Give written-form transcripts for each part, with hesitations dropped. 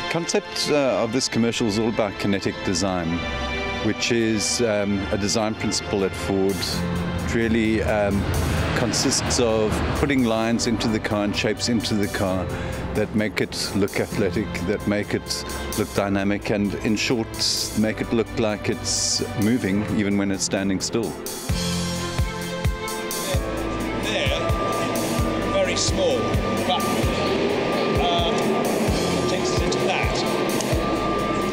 concept of this commercial is all about kinetic design, which is a design principle at Ford. It really consists of putting lines into the car and shapes into the car that make it look athletic, that make it look dynamic, and in short, make it look like it's moving even when it's standing still. There, very small, but takes us into that.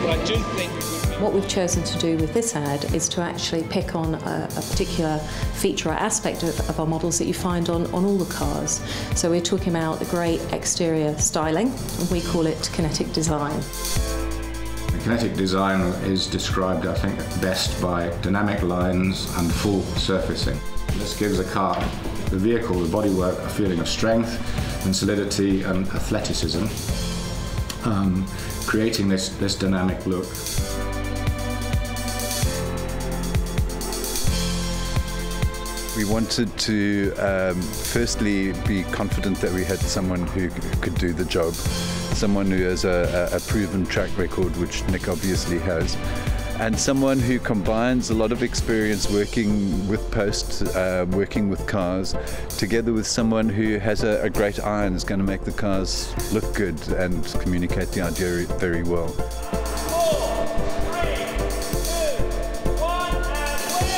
But I do think what we've chosen to do with this ad is to actually pick on a particular feature or aspect of our models that you find on all the cars. So we're talking about the great exterior styling, and we call it kinetic design. The kinetic design is described, I think, best by dynamic lines and full surfacing. This gives a car, the vehicle, the bodywork, a feeling of strength and solidity and athleticism, creating this dynamic look. We wanted to firstly be confident that we had someone who could do the job, someone who has a proven track record, which Nick obviously has, and someone who combines a lot of experience working with post, working with cars, together with someone who has a great eye and is going to make the cars look good and communicate the idea very well.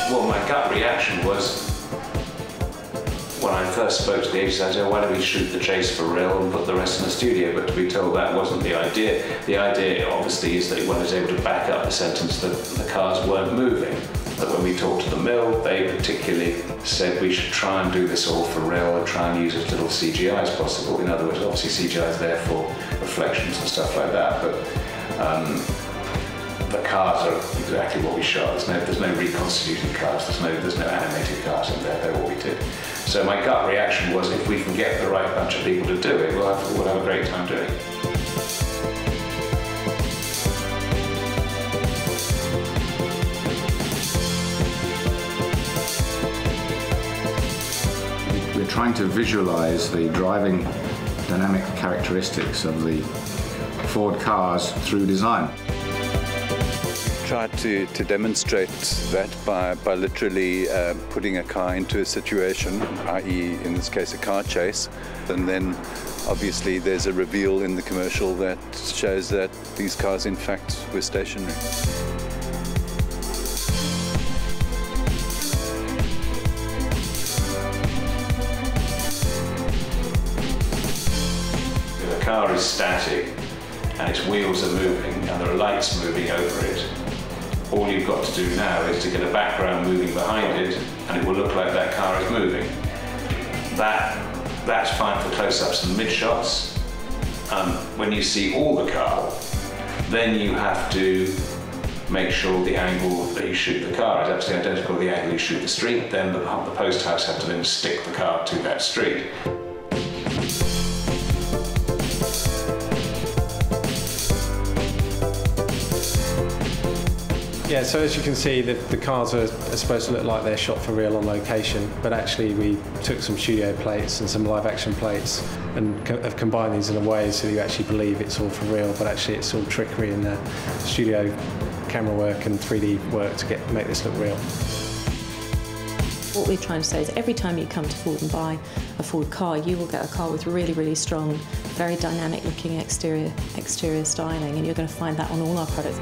Well, my gut reaction was, when I first spoke to the agency, I said, why don't we shoot the chase for real and put the rest in the studio? But to be told that wasn't the idea. The idea, obviously, is that one is able to back up the sentence that the cars weren't moving. But when we talked to the mill, they particularly said we should try and do this all for real and try and use as little CGI as possible. In other words, obviously CGI is there for reflections and stuff like that, but the cars are exactly what we shot. There's no reconstituted cars, there's no animated cars in there, they're what we did. So my gut reaction was, if we can get the right bunch of people to do it, we'll have a great time doing it. We're trying to visualize the driving dynamic characteristics of the Ford cars through design. Tried to demonstrate that by literally putting a car into a situation, i.e. in this case a car chase, and then obviously there's a reveal in the commercial that shows that these cars in fact were stationary. The car is static and its wheels are moving and there are lights moving over it. All you've got to do now is to get a background moving behind it and it will look like that car is moving. That's fine for close-ups and mid-shots. When you see all the car, then you have to make sure the angle that you shoot the car is absolutely identical to the angle you shoot the street. Then the post house have to then stick the car to that street. Yeah, so as you can see, the cars are supposed to look like they're shot for real on location, but actually we took some studio plates and some live action plates and have combined these in a way so you actually believe it's all for real, but actually it's all trickery and studio camera work and 3D work to make this look real. What we're trying to say is every time you come to Ford and buy a Ford car, you will get a car with really, really strong, very dynamic looking exterior styling, and you're going to find that on all our products.